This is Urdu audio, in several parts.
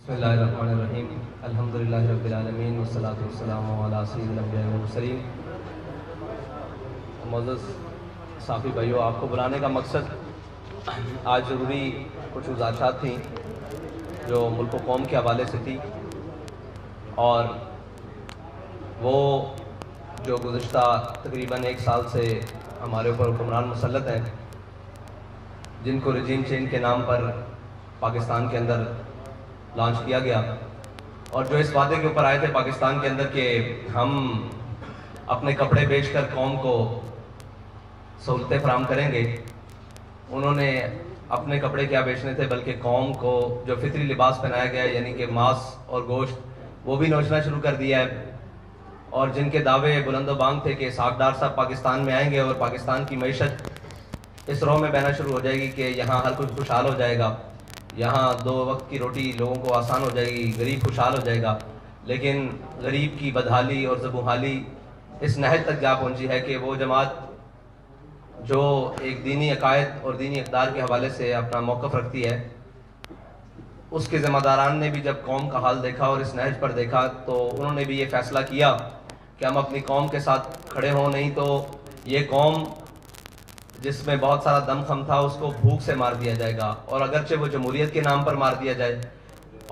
بسم اللہ الرحمن الرحیم الحمدللہ رب العالمین والصلاة والسلام علی سید الانبیاء والمرسلین۔ معزز صافی بھائیو، آپ کو بلانے کا مقصد آج ضروری کچھ گزارشات تھیں جو ملک و قوم کے حوالے سے تھی، اور وہ جو گزشتہ تقریباً 1 سال سے ہمارے اوپر حکمران مسلط ہیں، جن کو رجیم چینج کے نام پر پاکستان کے اندر لانچ کیا گیا، اور جو اس وعدے کے اوپر آئے تھے پاکستان کے اندر کہ ہم اپنے کپڑے بیچ کر قوم کو سہولتیں فراہم کریں گے۔ انہوں نے اپنے کپڑے کیا بیچنے تھے بلکہ قوم کو جو فطری لباس پہنایا گیا ہے، یعنی کہ ماس اور گوشت، وہ بھی نوچنا شروع کر دیا ہے۔ اور جن کے دعوے بلند و بانگ تھے کہ اسحاق ڈار صاحب پاکستان میں آئیں گے اور پاکستان کی معیشت اس رو میں بہنا شروع ہو جائے گی کہ یہاں ہر کوئی خوشحال ہو جائے گا، یہاں 2 وقت کی روٹی لوگوں کو آسان ہو جائے گی، غریب خوشحال ہو جائے گا، لیکن غریب کی بدحالی اور زبونحالی اس نہج تک جا پہنچی ہے کہ وہ جماعت جو ایک دینی عقائد اور دینی اقدار کے حوالے سے اپنا موقف رکھتی ہے، اس کے ذمہ داران نے بھی جب قوم کا حال دیکھا اور اس نہج پر دیکھا تو انہوں نے بھی یہ فیصلہ کیا کہ ہم اپنی قوم کے ساتھ کھڑے ہوں، نہیں تو یہ قوم جس میں بہت سارا دم خم تھا اس کو بھوک سے مار دیا جائے گا، اور اگرچہ وہ جمہوریت کے نام پر مار دیا جائے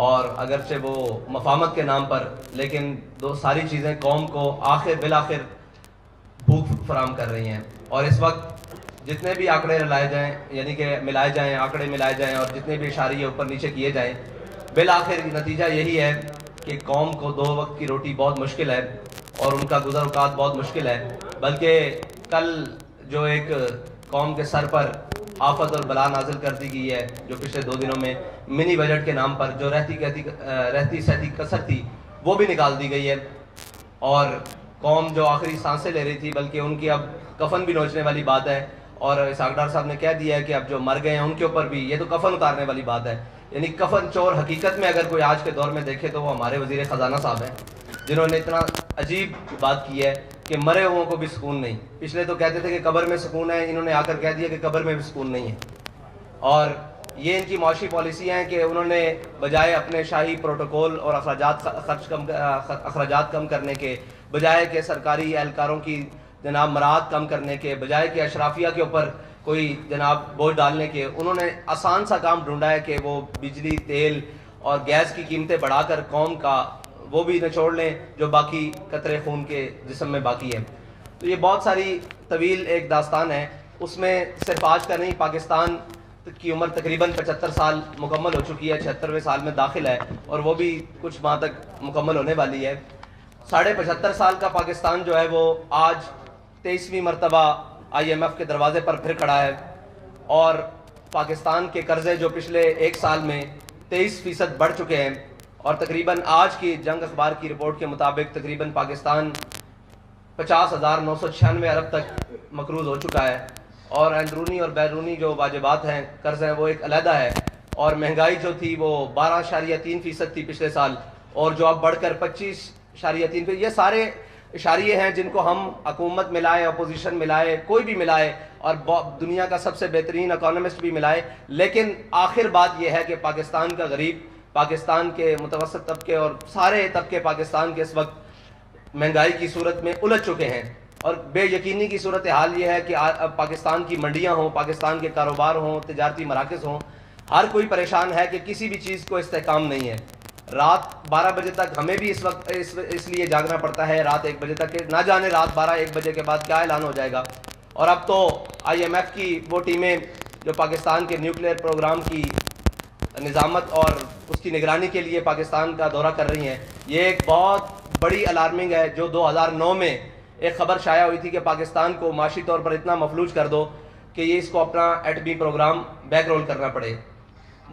اور اگرچہ وہ مفاہمت کے نام پر، لیکن ساری چیزیں قوم کو بالآخر بھوک فراہم کر رہی ہیں۔ اور اس وقت جتنے بھی آنکڑے لائے جائیں، یعنی کہ آنکڑے ملائے جائیں اور جتنے بھی اشاریے اوپر نیچے کیے جائیں، بالآخر نتیجہ یہی ہے کہ قوم کو 2 وقت کی روٹی بہت مشکل ہے اور ان کا گزر اوقات بہت مشکل ہے۔ بلکہ کل جو ایک قوم کے سر پر آفت اور بلا نازل کر دی گئی ہے، جو پچھلے 2 دنوں میں منی بجٹ کے نام پر جو رہتی سہتی کسر تھی وہ بھی نکال دی گئی ہے، اور قوم جو آخری سانسیں لے رہی تھی بلکہ ان کی اب کفن بھی نوچنے والی بات ہے، اور اسحاق ڈار صاحب نے کہہ دیا ہے کہ اب جو مر گئے ہیں ان کے اوپر بھی یہ تو کفن اتارنے والی بات ہے۔ یعنی کفن چور حقیقت میں اگر کوئی آج کے دور میں دیکھے تو وہ ہمارے وزیر خزانہ صاحب ہیں، جنہوں نے اتنا عجیب بات کی ہے کہ مرے ہوئوں کو بھی سکون نہیں۔ پچھلے تو کہتے تھے کہ قبر میں سکون ہے، انہوں نے آ کر کہہ دیا کہ قبر میں بھی سکون نہیں ہے۔ اور یہ ان کی معاشی پالیسیاں ہیں کہ انہوں نے بجائے اپنے شاہی پروٹوکول اور اخراجات کم کرنے کے، بجائے کہ سرکاری اہلکاروں کی جناب مراعات کم کرنے کے، بجائے کہ اشرافیہ کے اوپر کوئی جناب بوجھ ڈالنے کے، انہوں نے آسان سا کام ڈھونڈا ہے کہ وہ بجلی، تیل اور گیس کی قیمتیں بڑھا کر قوم کا وہ بھی نچوڑ لیں جو باقی قطرے خون کے جسم میں باقی ہے۔ تو یہ بہت ساری طویل ایک داستان ہے، اس میں صرف آج کا نہیں، پاکستان کی عمر تقریباً 75 سال مکمل ہو چکی ہے، 76ویں سال میں داخل ہے، اور وہ بھی کچھ ماہ تک مکمل ہونے والی ہے۔ 75.5 سال کا پاکستان جو ہے وہ آج 23ویں مرتبہ IMF کے دروازے پر پھر کھڑا ہے، اور پاکستان کے قرضے جو پچھلے 1 سال میں 23% بڑھ چکے ہیں، اور تقریباً آج کی جنگ اخبار کی رپورٹ کے مطابق تقریباً پاکستان 50,996 ارب تک مقروض ہو چکا ہے، اور اندرونی اور بیرونی جو واجبات ہیں، قرض ہیں، وہ ایک علیحدہ ہے، اور مہنگائی جو تھی وہ 12.3% تھی پچھلے سال، اور جو اب بڑھ کر 25.3%۔ یہ سارے اشاریے ہیں جن کو ہم حکومت ملائے، اپوزیشن ملائے، کوئی بھی ملائے، اور دنیا کا سب سے بہترین اکانومسٹ بھی ملائے، لیکن آخر بات یہ ہے کہ پاکستان کا غریب، پاکستان کے متوسط طبقے اور سارے طبقے پاکستان کے اس وقت مہنگائی کی صورت میں الجھ چکے ہیں، اور بے یقینی کی صورتحال یہ ہے کہ اب پاکستان کی منڈیاں ہوں، پاکستان کے کاروبار ہوں، تجارتی مراکز ہوں، ہر کوئی پریشان ہے کہ کسی بھی چیز کو استحکام نہیں ہے۔ رات 12 بجے تک ہمیں بھی اس وقت اس لیے جاگنا پڑتا ہے، رات 1 بجے تک، نہ جانے رات 12-1 بجے کے بعد کیا اعلان ہو جائے گا۔ اور اب تو IMF کی وہ ٹیمیں جو پاکستان کے نیوکلیئر پروگرام کی نظامت اور اس کی نگرانی کے لیے پاکستان کا دورہ کر رہی ہیں، یہ ایک بہت بڑی الارمنگ ہے۔ جو 2009 میں ایک خبر شائع ہوئی تھی کہ پاکستان کو معاشی طور پر اتنا مفلوج کر دو کہ یہ اس کو اپنا ایٹمی پروگرام بیک رول کرنا پڑے،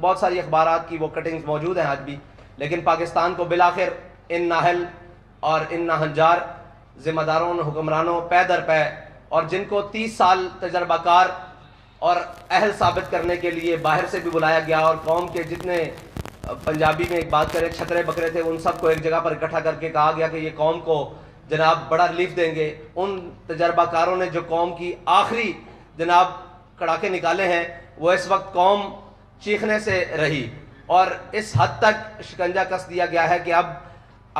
بہت ساری اخبارات کی وہ کٹنگز موجود ہیں آج بھی، لیکن پاکستان کو بالآخر ان نااہل اور ان ناہنجار ذمہ داروں، حکمرانوں، پے در پے، اور جن کو 30 سال تجربہ کار اور اہل ثابت کرنے کے لیے باہر سے بھی بلایا گیا، اور قوم کے جتنے پنجابی میں ایک بات کرے چھکرے بکرے تھے ان سب کو ایک جگہ پر اکٹھا کر کے کہا گیا کہ یہ قوم کو جناب بڑا ریلیف دیں گے۔ ان تجربہ کاروں نے جو قوم کی آخری جناب کڑاکے نکالے ہیں، وہ اس وقت قوم چیخنے سے رہی، اور اس حد تک شکنجہ کس دیا گیا ہے کہ اب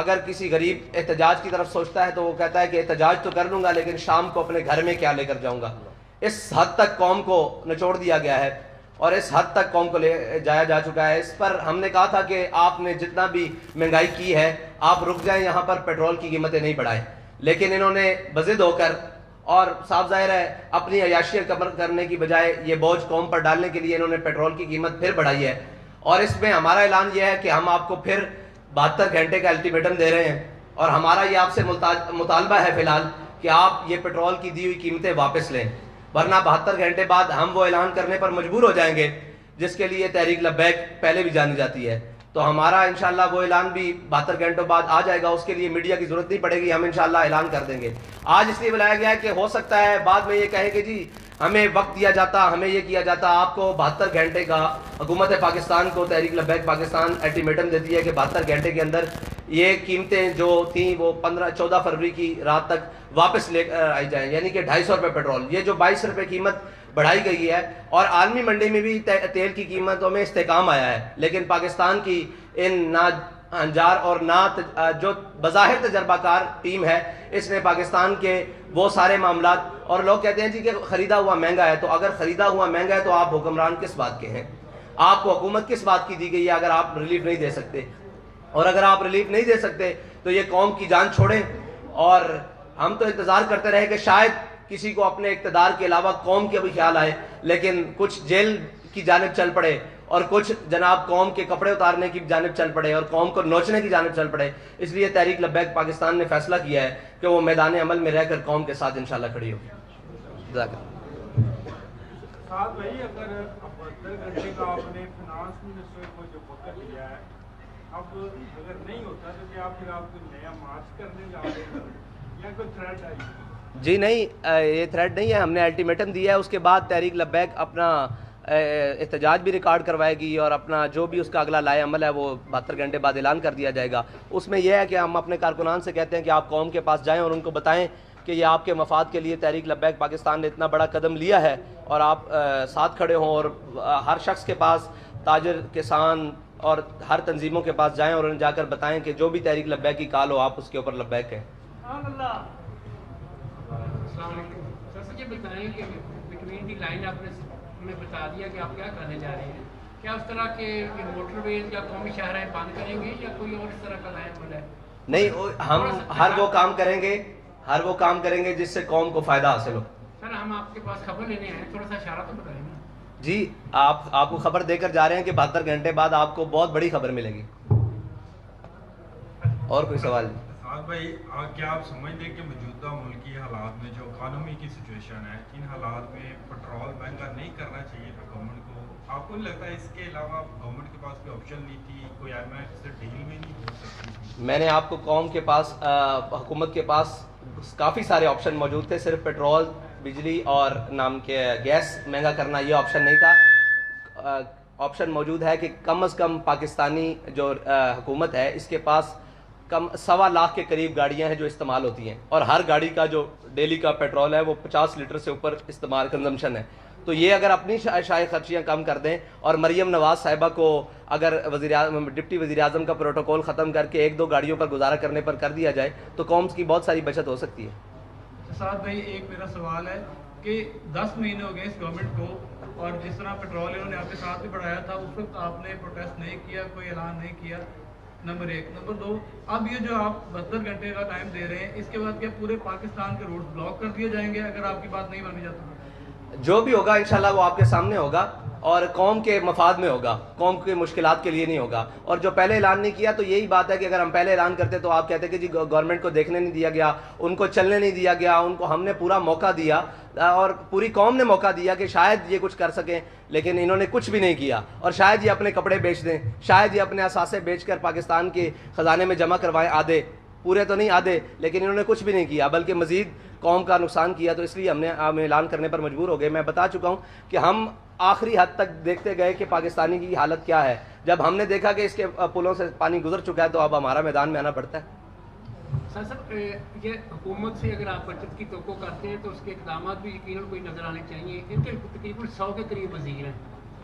اگر کسی غریب احتجاج کی طرف سوچتا ہے تو وہ کہتا ہے کہ احتجاج تو کر لوں گا لیکن شام کو اپنے گھر میں کیا لے کر جاؤں گا. اس حد تک قوم کو نچوڑ دیا گیا ہے اور اس حد تک قوم کو لے جایا جا چکا ہے. اس پر ہم نے کہا تھا کہ آپ نے جتنا بھی مہنگائی کی ہے آپ رک جائیں, یہاں پر پیٹرول کی قیمتیں نہیں بڑھائیں, لیکن انہوں نے بضد ہو کر اور صاف ظاہر ہے اپنی عیاشیاں کم کرنے کی بجائے یہ بوجھ قوم پر ڈالنے کے لیے انہوں نے پیٹرول کی قیمت پھر بڑھائی ہے. اور اس میں ہمارا اعلان یہ ہے کہ ہم آپ کو پھر 72 گھنٹے کا الٹیمیٹم دے رہے ہیں اور ہمارا یہ آپ سے مطالبہ ہے فی الحال کہ آپ یہ پیٹرول کی دی ہوئی قیمتیں واپس لیں, ورنہ 72 گھنٹے بعد ہم وہ اعلان کرنے پر مجبور ہو جائیں گے جس کے لیے تحریک لبیک پہلے بھی جانی جاتی ہے. تو ہمارا انشاءاللہ وہ اعلان بھی 72 گھنٹوں بعد آ جائے گا, اس کے لیے میڈیا کی ضرورت نہیں پڑے گی, ہم انشاءاللہ اعلان کر دیں گے. آج اس لیے بلایا گیا ہے کہ ہو سکتا ہے بعد میں یہ کہے کہ جی ہمیں وقت دیا جاتا, ہمیں یہ کیا جاتا. آپ کو 72 گھنٹے کا حکومت پاکستان کو تحریک لبیک پاکستان الٹیمیٹم دیتی ہے کہ 72 گھنٹے کے اندر یہ قیمتیں جو تھیں وہ 14 فروری کی رات تک واپس لے کر آئی جائیں, یعنی کہ 250 روپے پیٹرول, یہ جو 22 روپے قیمت بڑھائی گئی ہے. اور عالمی منڈی میں بھی تیل کی قیمتوں میں استحکام آیا ہے, لیکن پاکستان کی ان نا انجار اور نہ جو بظاہر تجربہ کار ٹیم ہے اس نے پاکستان کے وہ سارے معاملات, اور لوگ کہتے ہیں جی کہ خریدا ہوا مہنگا ہے, تو اگر خریدا ہوا مہنگا ہے تو آپ حکمران کس بات کے ہیں, آپ کو حکومت کس بات کی دی گئی ہے اگر آپ ریلیف نہیں دے سکتے. اور اگر آپ ریلیف نہیں دے سکتے تو یہ قوم کی جان چھوڑیں. اور ہم تو انتظار کرتے رہے کہ شاید کسی کو اپنے اقتدار کے علاوہ قوم کے بھی خیال آئے, لیکن کچھ جیل کی جانب چل پڑے اور کچھ جناب قوم کے کپڑے اتارنے کی جانب چل پڑے اور قوم کو نوچنے کی جانب چل پڑے. اس لیے تحریک لبیک پاکستان نے فیصلہ کیا ہے کہ وہ میدان عمل میں رہ کر قوم کے ساتھ انشاءاللہ کھڑی ہوگی. ساتھ بھائی اگر 72 گھنٹے کا آپ نے فنانس منسٹر کو جو وقت دیا ہے, اب اگر نہیں ہوتا تو کیا پھر آپ کوئی نیا مارچ کرنے جا رہے ہیں یا کوئی تھریٹ آئی؟ جی نہیں, یہ تھریٹ نہیں ہے, ہم نے الٹیمیٹم دیا ہے. اس کے بعد تحریک لبیک اپنا احتجاج بھی ریکارڈ کروائے گی اور اپنا جو بھی اس کا اگلا لائے عمل ہے وہ 72 گھنٹے بعد اعلان کر دیا جائے گا. اس میں یہ ہے کہ ہم اپنے کارکنان سے کہتے ہیں کہ آپ قوم کے پاس جائیں اور ان کو بتائیں کہ یہ آپ کے مفاد کے لیے تحریک لبیک پاکستان نے اتنا بڑا قدم لیا ہے اور آپ ساتھ کھڑے ہوں, اور ہر شخص کے پاس, تاجر, کسان اور ہر تنظیموں کے پاس جائیں اور انہیں جا کر بتائیں کہ جو بھی تحریک لبیک کی کال ہو آپ اس کے اوپر لبیک ہیں. السلام علیکم سر, یہ بتائیں کہ بٹوین دی لائن آپ نے ہمیں بتا دیا کہ آپ کیا کرنے جا رہے ہیں, کیا اس طرح کے موٹر ویز یا قومی شاہراہیں بند کریں گے یا کوئی اور اس طرح کا لائن عمل ہے؟ نہیں, ہم ہر وہ کام کریں گے جس سے قوم کو فائدہ حاصل ہو. سر ہم آپ کے پاس خبر لینے آئے, تھوڑا سا اشارہ تو بتائیں نا. جی آپ کو خبر دے کر جا رہے ہیں کہ 72 گھنٹے بعد آپ کو بہت بڑی خبر ملے گی. اور کوئی سوال نہیں؟ بھائی کیا آپ سمجھتے ہیں کہ موجودہ ملکی حالات میں جو اکانومی کی سچویشن ہے, ان حالات میں پیٹرول مہنگا نہیں کرنا چاہیے تھا گورنمنٹ کو؟ آپ کو لگتا ہے اس کے علاوہ گورنمنٹ کے پاس کوئی آپشن نہیں تھی, کوئی IMF سے ڈیل میں نہیں ہو سکتی تھی؟ میں نے آپ کو قوم کے پاس, حکومت کے پاز کافی سارے آپشن موجود تھے, صرف پیٹرول, بجلی اور نام کے گیس مہنگا کرنا یہ آپشن نہیں تھا. آپشن موجود ہے کہ کم از کم پاکستانی جو حکومت ہے اس کے پاس 1.25 لاکھ کے قریب گاڑیاں ہیں جو استعمال ہوتی ہیں, اور ہر گاڑی کا جو ڈیلی کا پیٹرول ہے وہ 50 لیٹر سے اوپر استعمال کنزمپشن ہے. تو یہ اگر اپنی شائع خرچیاں کم کر دیں اور مریم نواز صاحبہ کو اگر ڈپٹی وزیر اعظم کا پروٹوکول ختم کر کے 1-2 گاڑیوں پر گزارا کرنے پر کر دیا جائے تو قوم کی بہت ساری بچت ہو سکتی ہے. ساتھ بھائی ایک میرا سوال ہے کہ 10 مہینے ہو گئے اس گورنمنٹ کو, اور جس طرح پیٹرول انہوں نے آپ کے ساتھ بھی بڑھایا تھا اس وقت آپ نے پروٹیسٹ نہیں کیا, کوئی اعلان نہیں کیا, نمبر 1. نمبر 2, اب یہ جو آپ 72 گھنٹے کا ٹائم دے رہے ہیں اس کے بعد کیا پورے پاکستان کے روڈ بلاک کر دیے جائیں گے اگر آپ کی بات نہیں مانی جاتی؟ جو بھی ہوگا انشاءاللہ وہ آپ کے سامنے ہوگا اور قوم کے مفاد میں ہوگا, قوم کی مشکلات کے لیے نہیں ہوگا. اور جو پہلے اعلان نہیں کیا تو یہی بات ہے کہ اگر ہم پہلے اعلان کرتے تو آپ کہتے کہ جی گورنمنٹ کو دیکھنے نہیں دیا گیا, ان کو چلنے نہیں دیا گیا, ان کو ہم نے پورا موقع دیا اور پوری قوم نے موقع دیا کہ شاید یہ کچھ کر سکیں, لیکن انہوں نے کچھ بھی نہیں کیا. اور شاید یہ اپنے کپڑے بیچ دیں, شاید یہ اپنے اثاثے بیچ کر پاکستان کے خزانے میں جمع کروائیں, آدھے, پورے تو نہیں آدھے, لیکن انہوں نے کچھ بھی نہیں کیا بلکہ مزید قوم کا نقصان کیا. تو اس لیے ہم اعلان کرنے پر مجبور ہو گئے. میں بتا چکا ہوں کہ ہم آخری حد تک دیکھتے گئے کہ پاکستانی کی حالت کیا ہے. جب ہم نے دیکھا کہ اس کے پلوں سے پانی گزر چکا ہے تو اب ہمارا میدان میں آنا پڑتا ہے. سر یہ حکومت سے اگر آپ بچت کی توقع کرتے ہیں تو اس کے اقدامات بھی یقیناً کوئی نظر آنے چاہیے. ان کے تقریباً 100 کے قریب وزیر ہیں,